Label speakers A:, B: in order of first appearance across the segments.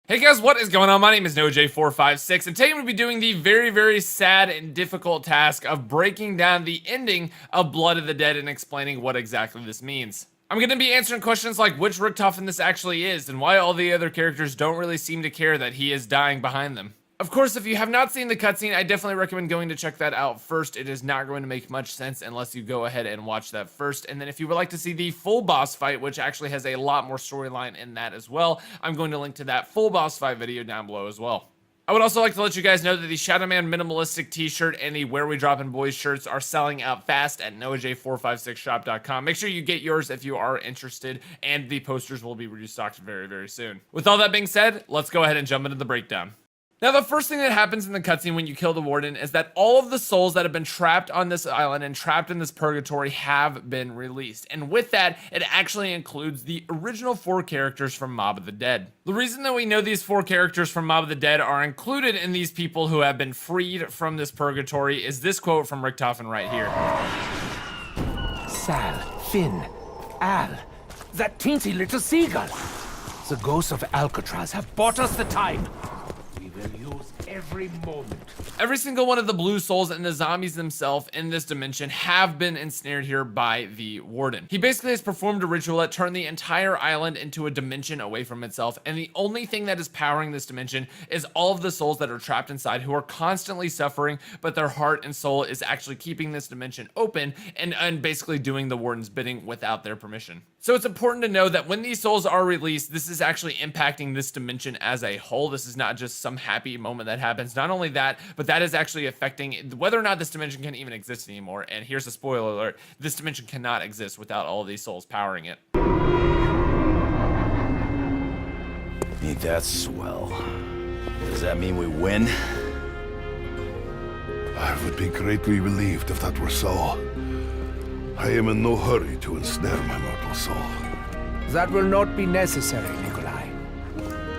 A: Hey guys, what is going on? My name is NoJ456, and today I'm going to be doing the very sad and difficult task of breaking down the ending of Blood of the Dead and explaining what exactly this means. I'm going to be answering questions like which Richtofen this actually is, and why all the other characters don't really seem to care that he is dying behind them. Of course, if you have not seen the cutscene, I definitely recommend going to check that out first. It is not going to make much sense unless you go ahead and watch that first. And then if you would like to see the full boss fight, which actually has a lot more storyline in that as well, I'm going to link to that full boss fight video down below as well. I would also like to let you guys know that the Shadow Man Minimalistic t-shirt and the Where We Droppin' Boys shirts are selling out fast at NoJ456shop.com. Make sure you get yours if you are interested, and the posters will be restocked very soon. With all that being said, let's go ahead and jump into the breakdown. Now, the first thing that happens in the cutscene when you kill the warden is that all of the souls that have been trapped on this island and trapped in this purgatory have been released. And with that, it actually includes the original 4 characters from Mob of the Dead. The reason that we know these 4 characters from Mob of the Dead are included in these people who have been freed from this purgatory is this quote from Richtofen right here.
B: Sal, Finn, Al, that teensy little seagull. The ghosts of Alcatraz have bought us the time. We'll use every moment.
A: Every single one of the blue souls and the zombies themselves in this dimension have been ensnared here by the warden. He basically has performed a ritual that turned the entire island into a dimension away from itself, and the only thing that is powering this dimension is all of the souls that are trapped inside who are constantly suffering, but their heart and soul is actually keeping this dimension open and basically doing the warden's bidding without their permission. So it's important to know that when these souls are released, this is actually impacting this dimension as a whole. This is not just some happy moment that happens. Not only that, but that is actually affecting whether or not this dimension can even exist anymore. And here's a spoiler alert. This dimension cannot exist without all of these souls powering it.
C: Ain't that swell? Does that mean we win?
D: I would be greatly relieved if that were so. I am in no hurry to ensnare my mortal soul.
B: That will not be necessary, Nikolai.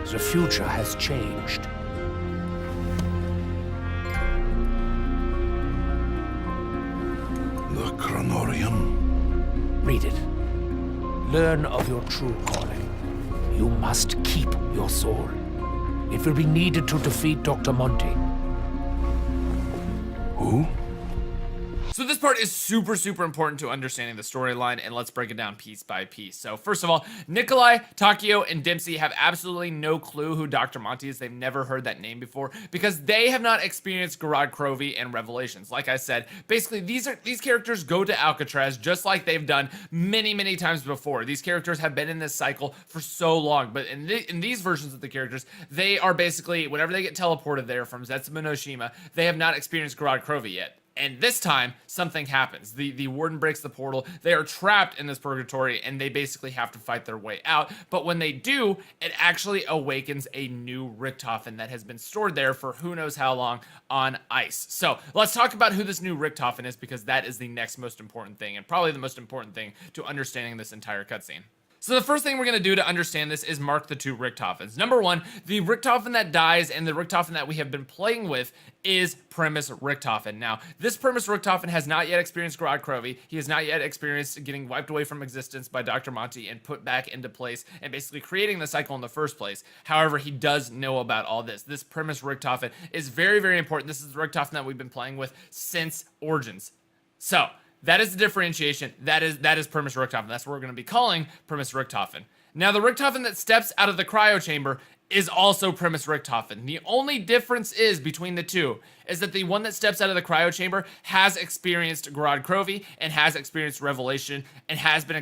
B: The future has changed.
D: The Chronorium?
B: Read it. Learn of your true calling. You must keep your soul. It will be needed to defeat Dr. Monty.
D: Who?
A: So this part is super important to understanding the storyline, and let's break it down piece by piece. So first of all, Nikolai, Takeo, and Dempsey have absolutely no clue who Dr. Monty is. They've never heard that name before because they have not experienced Gorod Krovi and Revelations. Like I said, basically these characters go to Alcatraz just like they've done many times before. These characters have been in this cycle for so long, but in these versions of the characters, they are basically, whenever they get teleported there from Zetsuma no Shima, they have not experienced Gorod Krovi yet. And this time, something happens. The warden breaks the portal. They are trapped in this purgatory, and they basically have to fight their way out. But when they do, it actually awakens a new Richtofen that has been stored there for who knows how long on ice. So let's talk about who this new Richtofen is, because that is the next most important thing, and probably the most important thing to understanding this entire cutscene. So the first thing we're going to do to understand this is mark the 2 Richtofens. Number 1, the Richtofen that dies and the Richtofen that we have been playing with is Primus Richtofen. Now, this Primus Richtofen has not yet experienced Gorod Krovi. He has not yet experienced getting wiped away from existence by Dr. Monty and put back into place and basically creating the cycle in the first place. However, he does know about all this. This Primus Richtofen is very important. This is the Richtofen that we've been playing with since Origins. So that is the differentiation. That is Primus Richtofen. That's what we're going to be calling Primus Richtofen. Now, the Richtofen that steps out of the cryo chamber is also Primus Richtofen. The only difference is between the two is that the one that steps out of the cryo chamber has experienced Gorod Krovi and has experienced Revelation and has been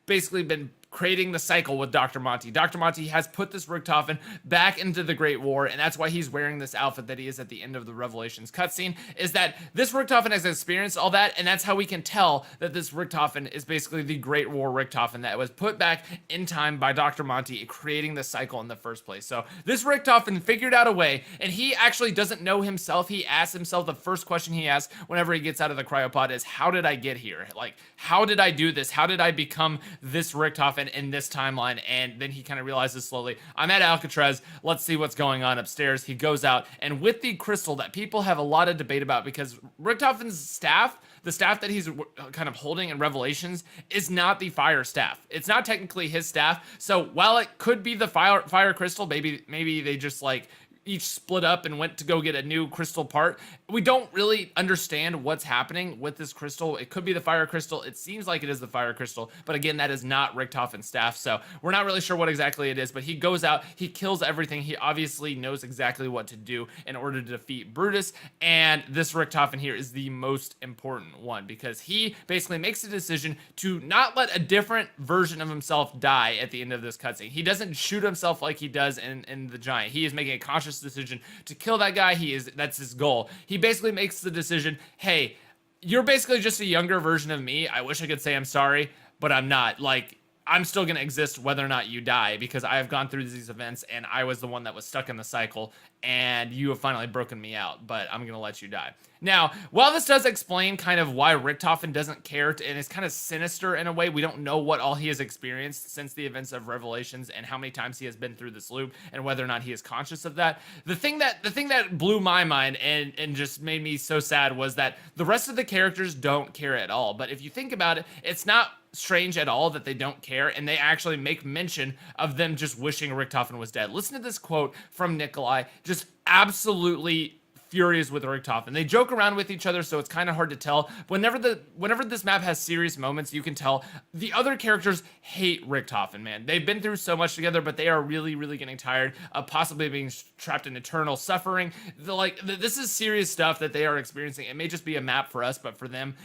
A: basically been creating the cycle with Dr. Monty. Dr. Monty has put this Richtofen back into the Great War, and that's why he's wearing this outfit that he is at the end of the Revelations cutscene, is that this Richtofen has experienced all that, and that's how we can tell that this Richtofen is basically the Great War Richtofen that was put back in time by Dr. Monty, creating the cycle in the first place. So this Richtofen figured out a way, and he actually doesn't know himself. He asks himself, the first question he asks whenever he gets out of the cryopod is, how did I get here? Like, how did I do this? How did I become this Richtofen Richtofen in this timeline, and then he kind of realizes slowly, I'm at Alcatraz, let's see what's going on upstairs. He goes out, and with the crystal that people have a lot of debate about, because Richtofen's staff, the staff that he's kind of holding in Revelations, is not the fire staff. It's not technically his staff. So while it could be the fire crystal, maybe they just like each split up and went to go get a new crystal part. We don't really understand what's happening with this crystal. It could be the fire crystal. It seems like it is the fire crystal, but again, that is not Richtofen's staff, so we're not really sure what exactly it is, but he goes out, he kills everything. He obviously knows exactly what to do in order to defeat Brutus, and this Richtofen here is the most important one, because he basically makes a decision to not let a different version of himself die at the end of this cutscene. He doesn't shoot himself like he does in The Giant. He is making a conscious decision to kill that guy. That's his goal. He basically makes the decision, hey, you're basically just a younger version of me. I wish I could say I'm sorry, but I'm not. Like, I'm still going to exist whether or not you die, because I have gone through these events and I was the one that was stuck in the cycle, and you have finally broken me out, but I'm going to let you die. Now, while this does explain kind of why Richtofen doesn't care and is kind of sinister in a way, we don't know what all he has experienced since the events of Revelations and how many times he has been through this loop and whether or not he is conscious of that. The thing that blew my mind and just made me so sad was that the rest of the characters don't care at all. But if you think about it, it's not strange at all that they don't care, and they actually make mention of them just wishing Richtofen was dead. Listen to this quote from Nikolai, just absolutely furious with Richtofen. They joke around with each other, so it's kind of hard to tell. Whenever this map has serious moments, you can tell the other characters hate Richtofen, man. They've been through so much together, but they are really, really getting tired of possibly being trapped in eternal suffering. This is serious stuff that they are experiencing. It may just be a map for us, but for them,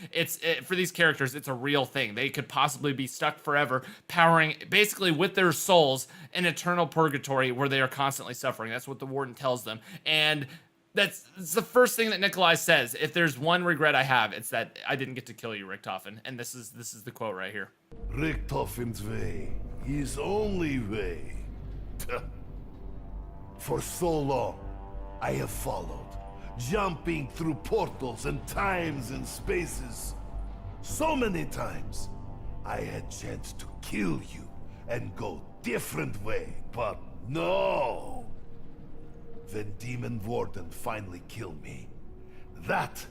A: for these characters, it's a real thing. They could possibly be stuck forever, powering basically with their souls an eternal purgatory where they are constantly suffering. That's what the Warden tells them. And it's the first thing that Nikolai says. If there's one regret I have, it's that I didn't get to kill you, Richtofen. And this is the quote right here.
D: Richtofen's way, his only way. For so long, I have followed, jumping through portals and times and spaces. So many times, I had chance to kill you and go different way, but no. Then Demon Warden finally killed me. That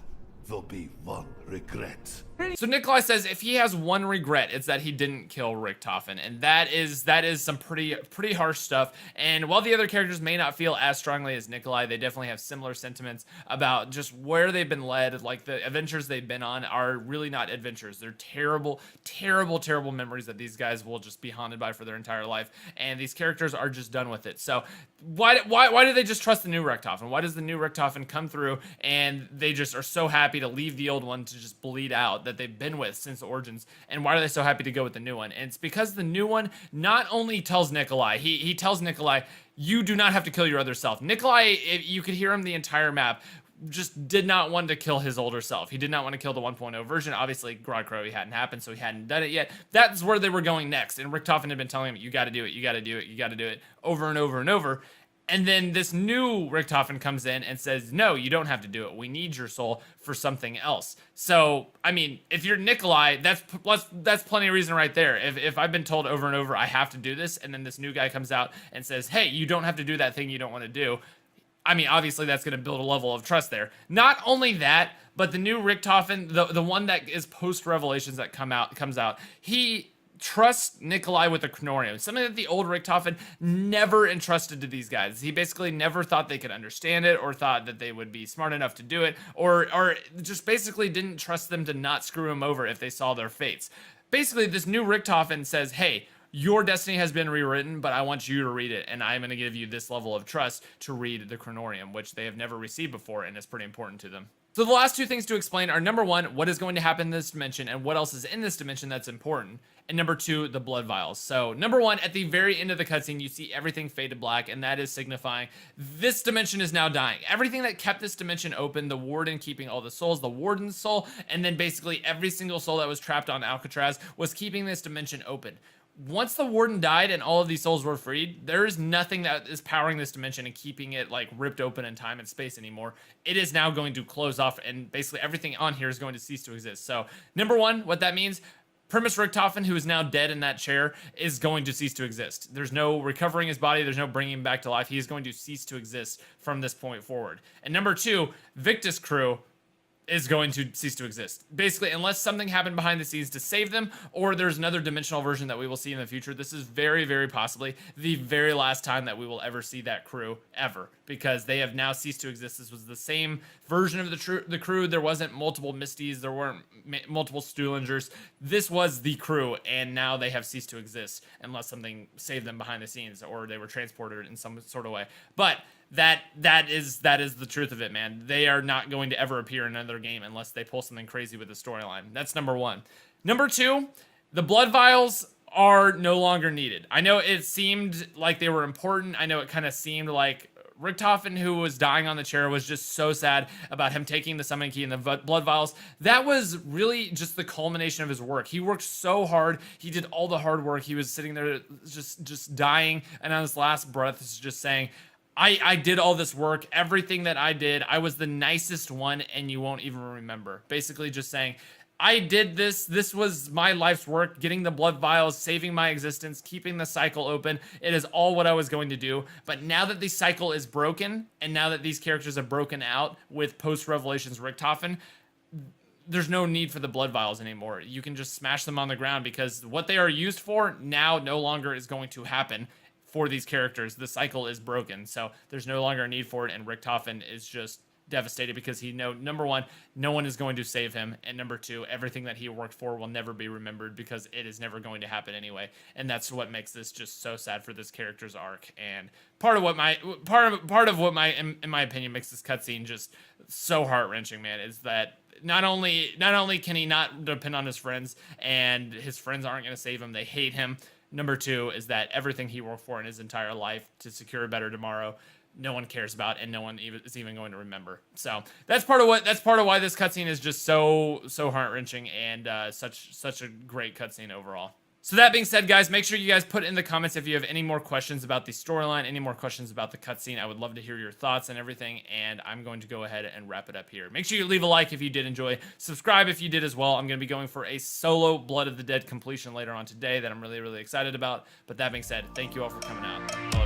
D: will be one regret.
A: So Nikolai says if he has one regret, it's that he didn't kill Richtofen, and that is some pretty harsh stuff. And while the other characters may not feel as strongly as Nikolai, they definitely have similar sentiments about just where they've been led. Like, the adventures they've been on are really not adventures. They're terrible, terrible, terrible memories that these guys will just be haunted by for their entire life. And these characters are just done with it. So why do they just trust the new Richtofen? Why does the new Richtofen come through and they just are so happy to leave the old one to just bleed out that they've been with since Origins? And why are they so happy to go with the new one? And it's because the new one not only tells Nikolai, he tells Nikolai, you do not have to kill your other self. Nikolai, you could hear him the entire map, just did not want to kill his older self. He did not want to kill the 1.0 version. Obviously, Grod Crowley hadn't happened, so he hadn't done it yet. That's where they were going next. And Richtofen had been telling him, you got to do it, you got to do it, you got to do it, over and over and over. And then this new Richtofen comes in and says, no, you don't have to do it. We need your soul for something else. So, I mean, if you're Nikolai, that's plenty of reason right there. If I've been told over and over I have to do this, and then this new guy comes out and says, hey, you don't have to do that thing you don't want to do, I mean, obviously that's going to build a level of trust there. Not only that, but the new Richtofen, the one that is post-Revelations that comes out, he trusts Nikolai with the Chronorium, something that the old Richtofen never entrusted to these guys. He basically never thought they could understand it, or thought that they would be smart enough to do it, or just basically didn't trust them to not screw him over if they saw their fates. Basically, this new Richtofen says, hey, your destiny has been rewritten, but I want you to read it, and I'm going to give you this level of trust to read the Chronorium, which they have never received before, and is pretty important to them. So the last two things to explain are, number one, what is going to happen in this dimension, and what else is in this dimension that's important, and number two, the blood vials. So number one, at the very end of the cutscene, you see everything fade to black, and that is signifying this dimension is now dying. Everything that kept this dimension open, the Warden keeping all the souls, the Warden's soul, and then basically every single soul that was trapped on Alcatraz was keeping this dimension open. Once the Warden died and all of these souls were freed, there is nothing that is powering this dimension and keeping it like ripped open in time and space anymore. It is now going to close off, and basically everything on here is going to cease to exist. So number one, what that means, Primus Richthofen, who is now dead in that chair, is going to cease to exist. There's no recovering his body. There's no bringing him back to life. He is going to cease to exist from this point forward. And number 2, Victus crew is going to cease to exist. Basically, unless something happened behind the scenes to save them, or there's another dimensional version that we will see in the future. This is very, very possibly the very last time that we will ever see that crew, ever. Because they have now ceased to exist. This was the same version of the crew. There wasn't multiple Misties. There weren't multiple Stuhlingers. This was the crew, and now they have ceased to exist, unless something saved them behind the scenes, or they were transported in some sort of way. But that is the truth of it, man. They are not going to ever appear in another game unless they pull something crazy with the storyline. That's number 1. Number 2, the blood vials are no longer needed. I know it seemed like they were important. I know it kind of seemed like Richthofen, who was dying on the chair, was just so sad about him taking the summoning key and the blood vials. That was really just the culmination of his work. He worked so hard. He did all the hard work. He was sitting there just dying, and on his last breath is just saying, I did all this work, everything that I did, I was the nicest one, and you won't even remember. Basically just saying, I did this was my life's work, getting the blood vials, saving my existence, keeping the cycle open. It is all what I was going to do. But now that the cycle is broken, and now that these characters have broken out with post-Revelations Richthofen, there's no need for the blood vials anymore. You can just smash them on the ground, because what they are used for now no longer is going to happen. For these characters, the cycle is broken, so there's no longer a need for it, and Richthofen is just devastated because he number 1, no one is going to save him, and number 2, everything that he worked for will never be remembered because it is never going to happen anyway, and that's what makes this just so sad for this character's arc. And part of what in my opinion makes this cutscene just so heart-wrenching, man, is that not only can he not depend on his friends, and his friends aren't going to save him, they hate him. Number 2 is that everything he worked for in his entire life to secure a better tomorrow, no one cares about, and no one is even going to remember. So that's part of why this cutscene is just so heart-wrenching, and such a great cutscene overall. So that being said, guys, make sure you guys put in the comments if you have any more questions about the storyline, any more questions about the cutscene. I would love to hear your thoughts and everything, and I'm going to go ahead and wrap it up here. Make sure you leave a like if you did enjoy. Subscribe if you did as well. I'm going to be going for a solo Blood of the Dead completion later on today that I'm really, really excited about. But that being said, thank you all for coming out.